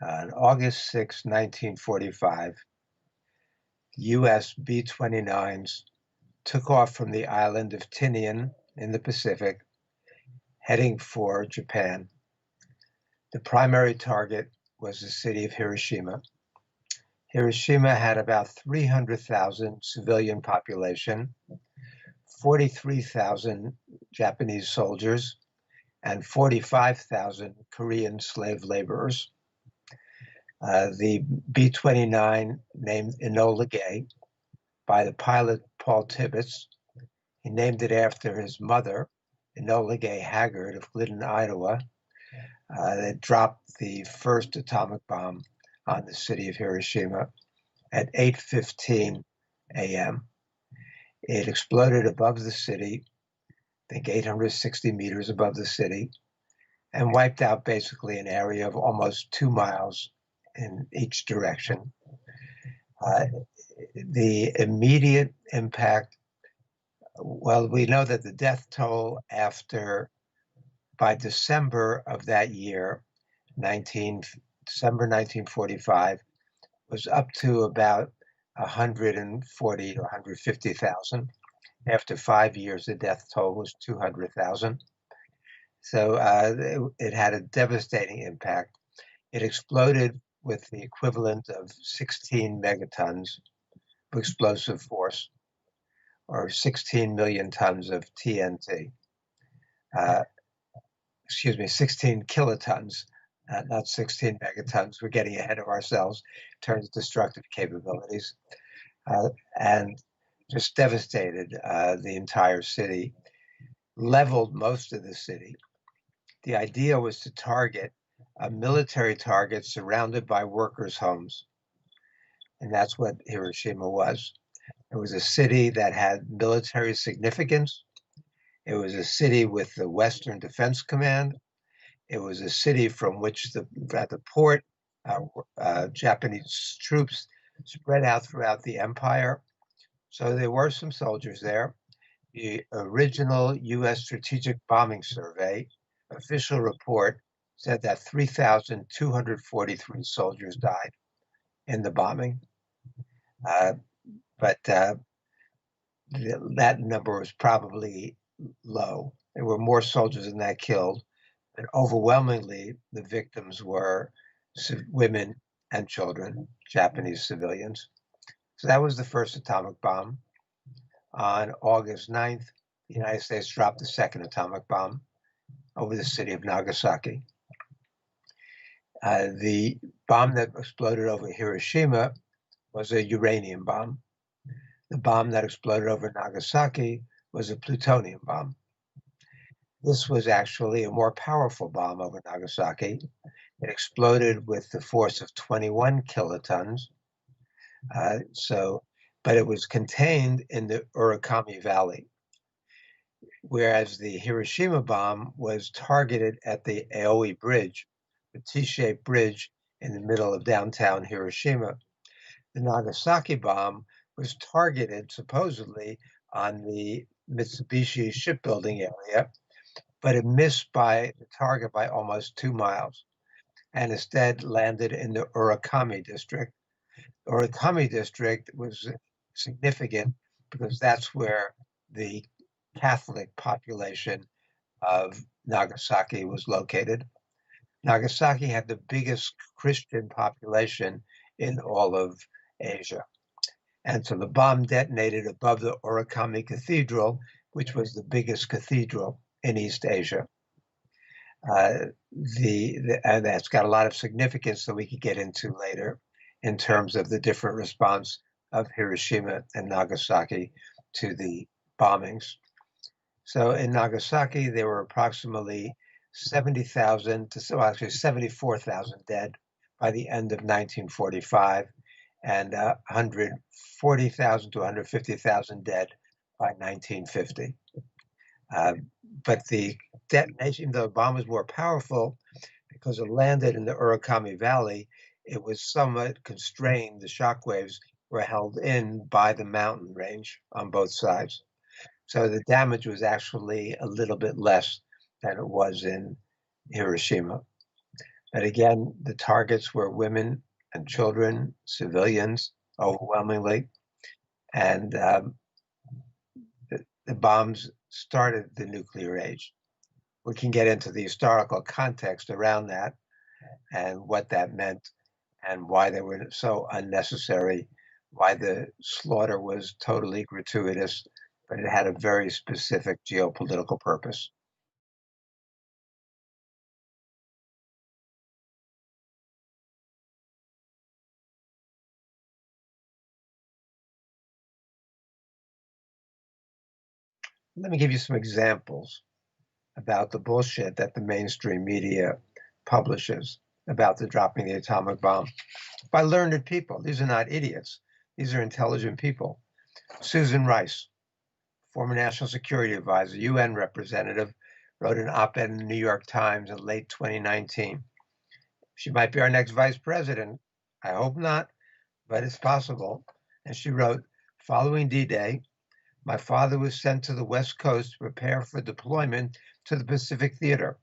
On August 6, 1945, U.S. B-29s took off from the island of Tinian in the Pacific, heading for Japan. The primary target was the city of Hiroshima. Hiroshima had about 300,000 civilian population, 43,000 Japanese soldiers, and 45,000 Korean slave laborers. The B-29, named Enola Gay by the pilot Paul Tibbets, he named it after his mother, Enola Gay Haggard of Glidden, Iowa, that dropped the first atomic bomb on the city of Hiroshima at 8:15 a.m. It exploded above the city, I think 860 meters above the city, and wiped out basically an area of almost 2 miles in each direction. The immediate impact, well, we know that the death toll by December of that year, December 1945, was up to about 140 to 150,000. After 5 years, the death toll was 200,000. So it had a devastating impact. It exploded with the equivalent of 16 megatons of explosive force, or 16 million tons of TNT. 16 kilotons, not 16 megatons. We're getting ahead of ourselves in terms of destructive capabilities, and just devastated the entire city, leveled most of the city. The idea was to target a military target surrounded by workers' homes, and that's what Hiroshima was. It was a city that had military significance. It was a city with the Western Defense Command. It was a city from which at the port, Japanese troops spread out throughout the empire. So there were some soldiers there. The original U.S. Strategic Bombing Survey official report said that 3,243 soldiers died in the bombing. But that number was probably low. There were more soldiers than that killed, and overwhelmingly the victims were women and children, Japanese civilians. So that was the first atomic bomb. On August 9th, the United States dropped the second atomic bomb over the city of Nagasaki. The bomb that exploded over Hiroshima was a uranium bomb. The bomb that exploded over Nagasaki was a plutonium bomb. This was actually a more powerful bomb over Nagasaki. It exploded with the force of 21 kilotons. But it was contained in the Urakami Valley, whereas the Hiroshima bomb was targeted at the Aoi Bridge, the T-shaped bridge in the middle of downtown Hiroshima. The Nagasaki bomb was targeted supposedly on the Mitsubishi shipbuilding area, but it missed the target by almost 2 miles, and instead landed in the Urakami district. The Urakami district was significant because that's where the Catholic population of Nagasaki was located. Nagasaki had the biggest Christian population in all of Asia. And so the bomb detonated above the Urakami Cathedral, which was the biggest cathedral in East Asia. And that's got a lot of significance that we could get into later in terms of the different response of Hiroshima and Nagasaki to the bombings. So in Nagasaki, there were approximately 74,000 dead by the end of 1945, and 140,000 to 150,000 dead by 1950. But the detonation, the bomb was more powerful because it landed in the Urakami Valley. It was somewhat constrained. The shock waves were held in by the mountain range on both sides. So the damage was actually a little bit less than it was in Hiroshima. But again, the targets were women and children, civilians, overwhelmingly. And the bombs started the nuclear age. We can get into the historical context around that and what that meant and why they were so unnecessary, why the slaughter was totally gratuitous, but it had a very specific geopolitical purpose. Let me give you some examples about the bullshit that the mainstream media publishes about the dropping the atomic bomb by learned people. These are not idiots. These are intelligent people. Susan Rice, former National Security Advisor, UN representative, wrote an op-ed in the New York Times in late 2019. She might be our next vice president. I hope not, but it's possible. And she wrote, following D-Day, my father was sent to the West Coast to prepare for deployment to the Pacific Theater.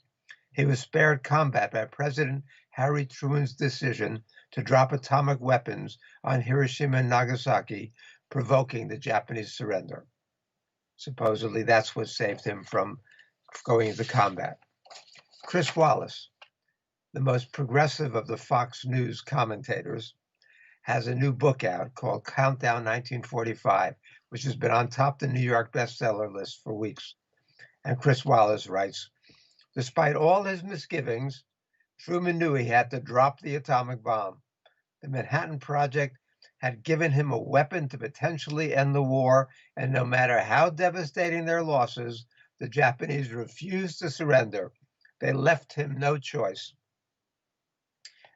He was spared combat by President Harry Truman's decision to drop atomic weapons on Hiroshima and Nagasaki, provoking the Japanese surrender. Supposedly, that's what saved him from going into combat. Chris Wallace, the most progressive of the Fox News commentators, has a new book out called Countdown 1945, which has been on top of the New York bestseller list for weeks. And Chris Wallace writes, despite all his misgivings, Truman knew he had to drop the atomic bomb. The Manhattan Project had given him a weapon to potentially end the war, and no matter how devastating their losses, the Japanese refused to surrender. They left him no choice.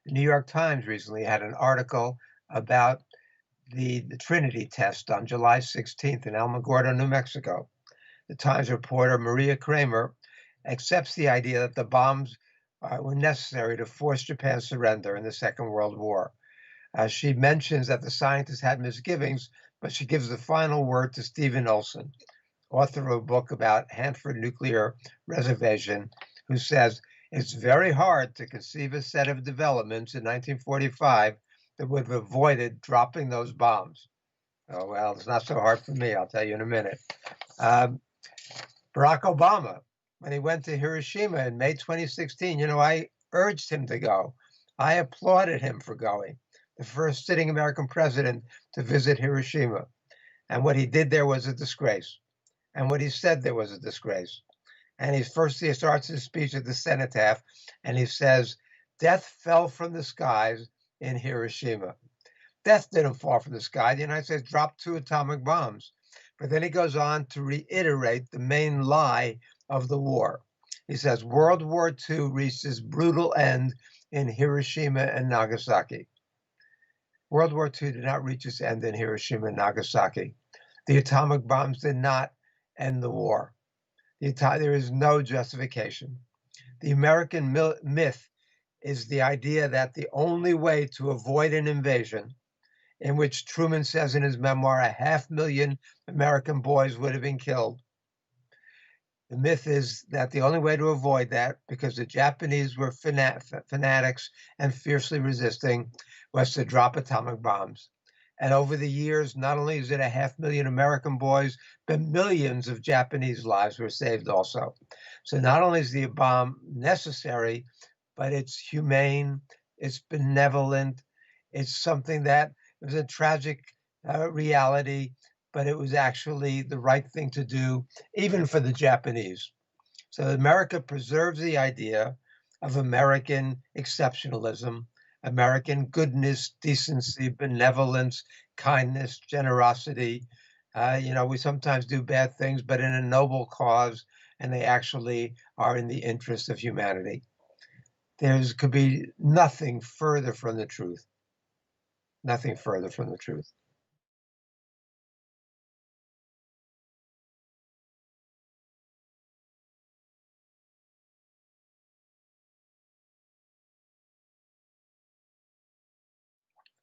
The New York Times recently had an article about the Trinity test on July 16th in Alamogordo, New Mexico. The Times reporter Maria Kramer accepts the idea that the bombs were necessary to force Japan's surrender in the Second World War. She mentions that the scientists had misgivings, but she gives the final word to Stephen Olson, author of a book about Hanford Nuclear Reservation, who says, it's very hard to conceive a set of developments in 1945 that would have avoided dropping those bombs. Oh, well, it's not so hard for me, I'll tell you in a minute. Barack Obama, when he went to Hiroshima in May 2016, I urged him to go. I applauded him for going, the first sitting American president to visit Hiroshima. And what he did there was a disgrace. And what he said there was a disgrace. And he starts his speech at the cenotaph, and he says, death fell from the skies in Hiroshima. Death didn't fall from the sky. The United States dropped 2 atomic bombs. But then he goes on to reiterate the main lie of the war. He says, World War II reached its brutal end in Hiroshima and Nagasaki. World War II did not reach its end in Hiroshima and Nagasaki. The atomic bombs did not end the war. There is no justification. The American myth is the idea that the only way to avoid an invasion, in which Truman says in his memoir, 500,000 American boys would have been killed. The myth is that the only way to avoid that, because the Japanese were fanatics and fiercely resisting, was to drop atomic bombs. And over the years, not only is it 500,000 American boys, but millions of Japanese lives were saved also. So not only is the bomb necessary, but it's humane, it's benevolent, it's something that was a tragic reality, but it was actually the right thing to do, even for the Japanese. So America preserves the idea of American exceptionalism, American goodness, decency, benevolence, kindness, generosity. We sometimes do bad things, but in a noble cause, and they actually are in the interest of humanity. There could be nothing further from the truth. Nothing further from the truth.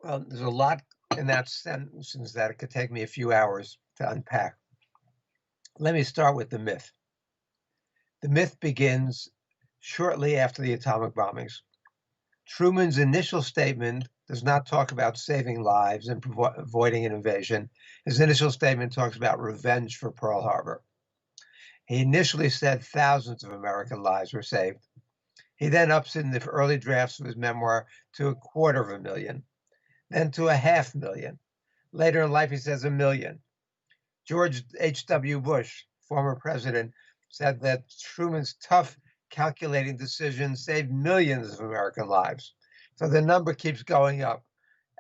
Well, there's a lot in that sentence that it could take me a few hours to unpack. Let me start with the myth. The myth begins shortly after the atomic bombings. Truman's initial statement does not talk about saving lives and avoiding an invasion. His initial statement talks about revenge for Pearl Harbor. He initially said thousands of American lives were saved. He then ups in the early drafts of his memoir to 250,000, then to 500,000. Later in life, he says 1,000,000. George H.W. Bush, former president, said that Truman's tough, calculating decisions saved millions of American lives. So the number keeps going up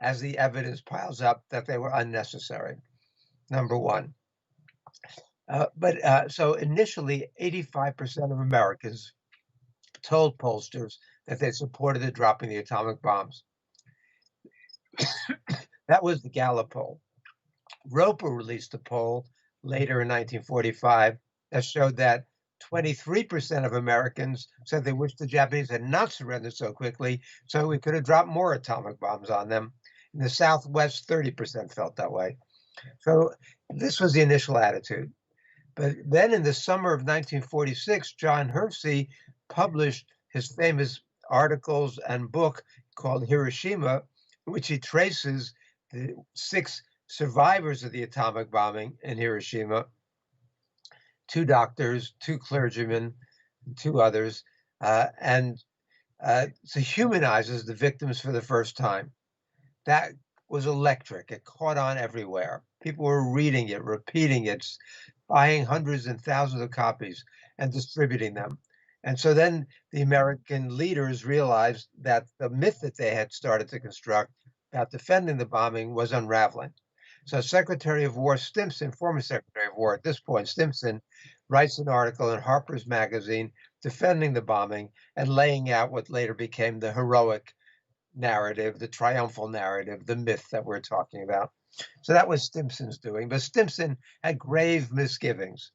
as the evidence piles up that they were unnecessary. Number one. So initially, 85% of Americans told pollsters that they supported the dropping the atomic bombs. That was the Gallup poll. Roper released a poll later in 1945 that showed that 23% of Americans said they wished the Japanese had not surrendered so quickly so we could have dropped more atomic bombs on them. In the Southwest, 30% felt that way. So this was the initial attitude. But then in the summer of 1946, John Hersey published his famous articles and book called Hiroshima, in which he traces the 6 survivors of the atomic bombing in Hiroshima, 2 doctors, 2 clergymen, 2 others, and so humanizes the victims for the first time. That was electric. It caught on everywhere. People were reading it, repeating it, buying hundreds and thousands of copies and distributing them. And so then the American leaders realized that the myth that they had started to construct about defending the bombing was unraveling. So Secretary of War Stimson, former Secretary of War at this point, Stimson, writes an article in Harper's Magazine defending the bombing and laying out what later became the heroic narrative, the triumphal narrative, the myth that we're talking about. So that was Stimson's doing. But Stimson had grave misgivings.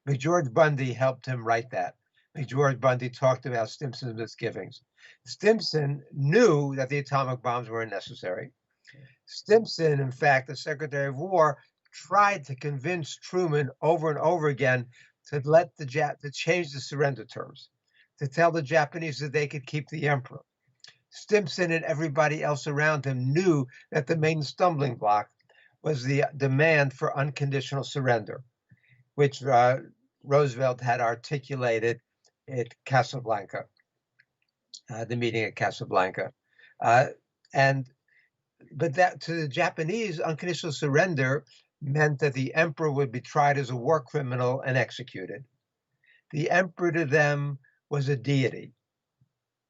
McGeorge Bundy helped him write that. McGeorge Bundy talked about Stimson's misgivings. Stimson knew that the atomic bombs were unnecessary. Stimson, in fact, the Secretary of War, tried to convince Truman over and over again to to change the surrender terms, to tell the Japanese that they could keep the emperor. Stimson and everybody else around him knew that the main stumbling block was the demand for unconditional surrender, which Roosevelt had articulated at Casablanca, the meeting at Casablanca. But that to the Japanese, unconditional surrender meant that the emperor would be tried as a war criminal and executed. The emperor to them was a deity,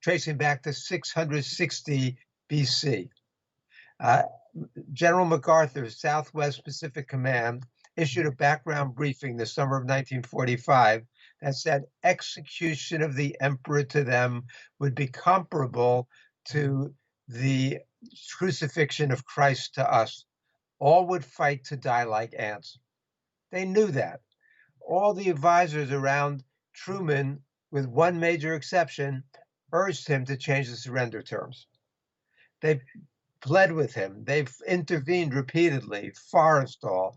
tracing back to 660 BC. General MacArthur's Southwest Pacific Command issued a background briefing the summer of 1945 that said execution of the emperor to them would be comparable to the crucifixion of Christ to us. All would fight to die like ants. They knew that. All the advisors around Truman, with one major exception, urged him to change the surrender terms. They pled with him. They've intervened repeatedly. Forrestal,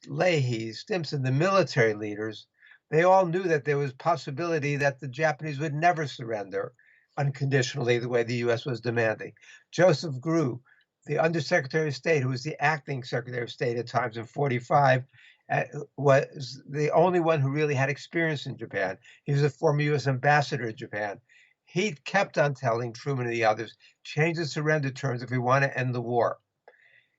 Leahy, Stimson, the military leaders, they all knew that there was possibility that the Japanese would never surrender unconditionally the way the U.S. was demanding. Joseph Grew, the Undersecretary of State, who was the acting Secretary of State at times in 45, was the only one who really had experience in Japan. He was a former U.S. ambassador to Japan. He kept on telling Truman and the others, change the surrender terms if we want to end the war.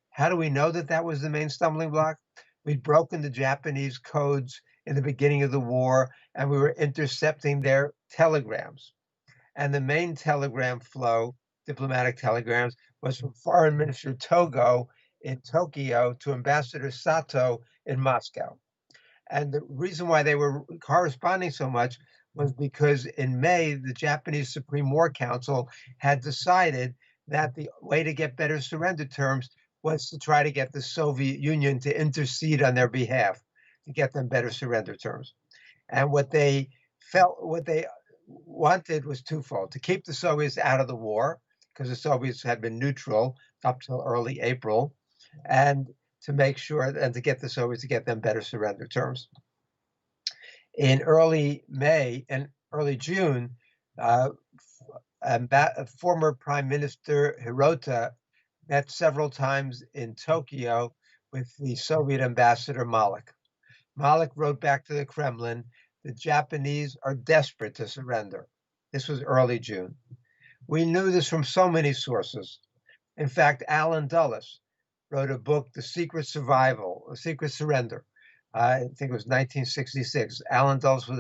How do we know that that was the main stumbling block? We'd broken the Japanese codes in the beginning of the war, and we were intercepting their telegrams. And the main telegram flow, diplomatic telegrams, was from Foreign Minister Togo in Tokyo to Ambassador Sato in Moscow. And the reason why they were corresponding so much was because in May, the Japanese Supreme War Council had decided that the way to get better surrender terms was to try to get the Soviet Union to intercede on their behalf to get them better surrender terms. And what they wanted was twofold: to keep the Soviets out of the war, because the Soviets had been neutral up till early April, and to make sure and to get the Soviets to get them better surrender terms. In early May and early June, Former Prime Minister Hirota met several times in Tokyo with the Soviet ambassador Malik. Malik wrote back to the Kremlin, the Japanese are desperate to surrender. This was early June. We knew this from so many sources. In fact, Alan Dulles wrote a book, The Secret Survival, The Secret Surrender. I think it was 1966. Alan Dulles was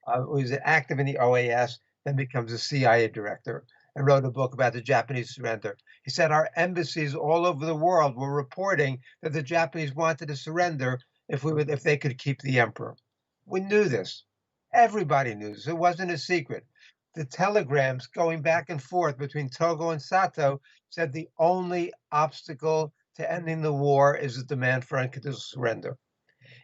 was active in the OAS, then becomes a CIA director, and wrote a book about the Japanese surrender. He said our embassies all over the world were reporting that the Japanese wanted to surrender if they could keep the emperor. We knew this. Everybody knew this. It wasn't a secret. The telegrams going back and forth between Togo and Sato said the only obstacle to ending the war is the demand for unconditional surrender.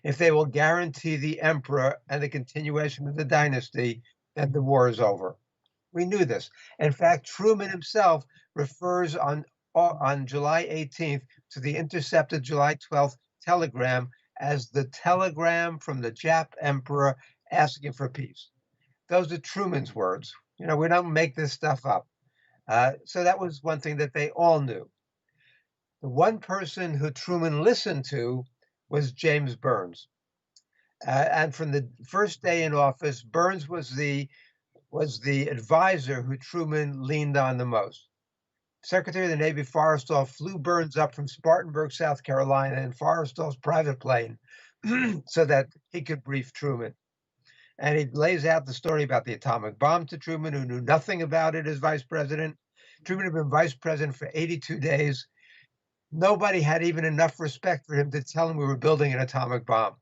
If they will guarantee the emperor and the continuation of the dynasty, then the war is over. We knew this. In fact, Truman himself refers on July 18th to the intercepted July 12th telegram as the telegram from the Jap emperor asking for peace. Those are Truman's words. We don't make this stuff up. So that was one thing that they all knew. The one person who Truman listened to was James Burns. And from the first day in office, Burns was the advisor who Truman leaned on the most. Secretary of the Navy Forrestal flew Burns up from Spartanburg, South Carolina, in Forrestal's private plane so that he could brief Truman. And he lays out the story about the atomic bomb to Truman, who knew nothing about it as vice president. Truman had been vice president for 82 days. Nobody had even enough respect for him to tell him we were building an atomic bomb.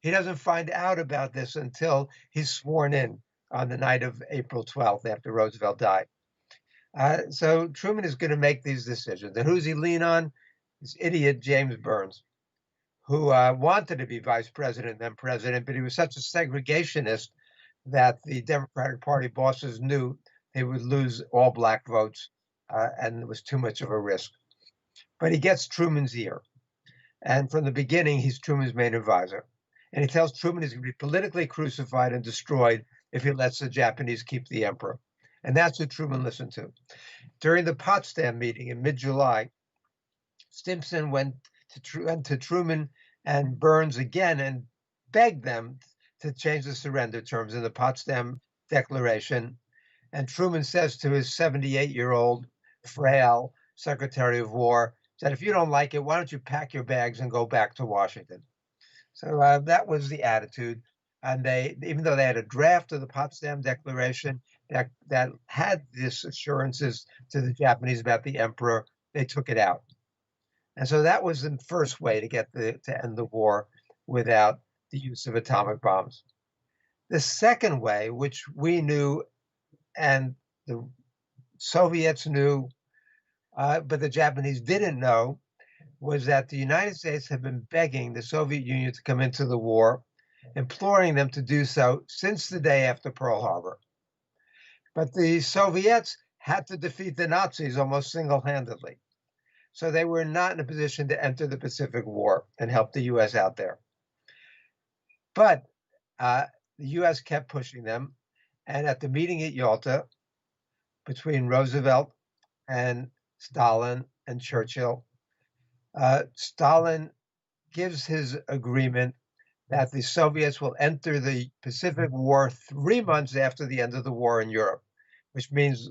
He doesn't find out about this until he's sworn in on the night of April 12th after Roosevelt died. So Truman is going to make these decisions. And who's he lean on? This idiot, James Burns, who wanted to be vice president and then president, but he was such a segregationist that the Democratic Party bosses knew they would lose all black votes, and it was too much of a risk. But he gets Truman's ear. And from the beginning, he's Truman's main advisor. And he tells Truman he's going to be politically crucified and destroyed if he lets the Japanese keep the emperor. And that's what Truman listened to. During the Potsdam meeting in mid-July, Stimson went to Truman and Burns again and begged them to change the surrender terms in the Potsdam Declaration. And Truman says to his 78-year-old, frail Secretary of War, that if you don't like it, why don't you pack your bags and go back to Washington? So that was the attitude. And even though they had a draft of the Potsdam Declaration that had these assurances to the Japanese about the emperor, they took it out. And so that was the first way to end the war without the use of atomic bombs. The second way, which we knew and the Soviets knew, but the Japanese didn't know, was that the United States had been begging the Soviet Union to come into the war, imploring them to do so since the day after Pearl Harbor. But the Soviets had to defeat the Nazis almost single-handedly. So they were not in a position to enter the Pacific War and help the U.S. out there. But the U.S. kept pushing them. And at the meeting at Yalta between Roosevelt and Stalin and Churchill, Stalin gives his agreement that the Soviets will enter the Pacific War 3 months after the end of the war in Europe, which means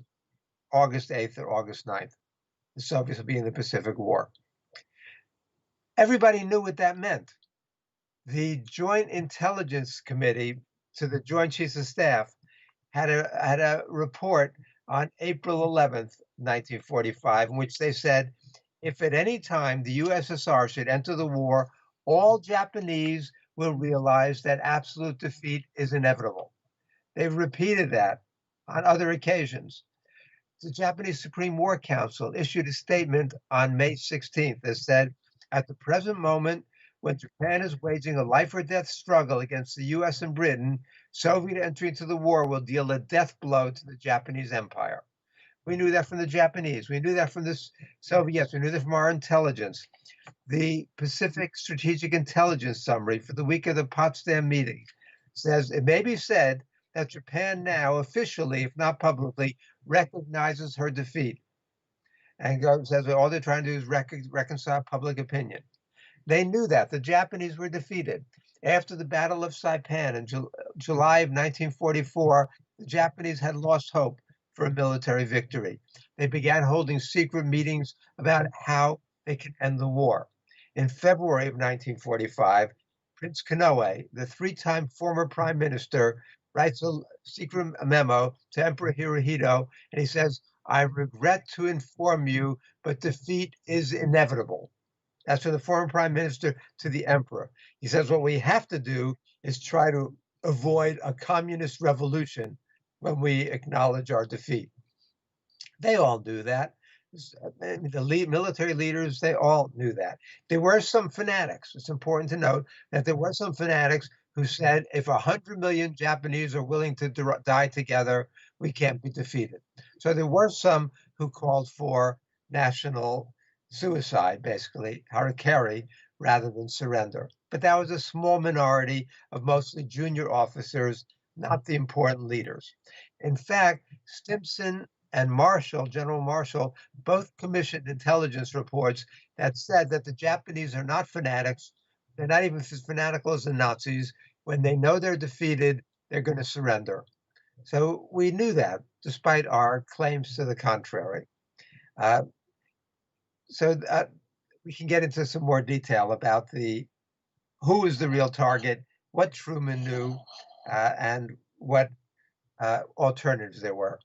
August 8th or August 9th. The Soviets will be in the Pacific War. Everybody knew what that meant. The Joint Intelligence Committee to the Joint Chiefs of Staff had a report on April 11th, 1945, in which they said, if at any time the USSR should enter the war, all Japanese will realize that absolute defeat is inevitable. They've repeated that on other occasions. The Japanese Supreme War Council issued a statement on May 16th that said, at the present moment, when Japan is waging a life or death struggle against the US and Britain, Soviet entry into the war will deal a death blow to the Japanese Empire. We knew that from the Japanese. We knew that from the Soviets. We knew that from our intelligence. The Pacific Strategic Intelligence Summary for the week of the Potsdam meeting says, it may be said that Japan now officially, if not publicly, recognizes her defeat and says all they're trying to do is reconcile public opinion. They knew that the Japanese were defeated. After the Battle of Saipan in July of 1944, the Japanese had lost hope for a military victory. They began holding secret meetings about how they could end the war. In February of 1945, Prince Konoe, the three-time former prime minister, writes a secret memo to Emperor Hirohito, and he says, "I regret to inform you, but defeat is inevitable." That's from the former prime minister to the emperor. He says what we have to do is try to avoid a communist revolution when we acknowledge our defeat. They all knew that. The military leaders, they all knew that. There were some fanatics. It's important to note that there were some fanatics who said if 100 million Japanese are willing to die together, we can't be defeated. So there were some who called for national suicide, basically, harakiri, rather than surrender. But that was a small minority of mostly junior officers, not the important leaders. In fact, Stimson and Marshall, General Marshall, both commissioned intelligence reports that said that the Japanese are not fanatics. They're not even as fanatical as the Nazis. When they know they're defeated, they're going to surrender. So we knew that, despite our claims to the contrary. Uh, so we can get into some more detail about who is the real target, what Truman knew, and what alternatives there were.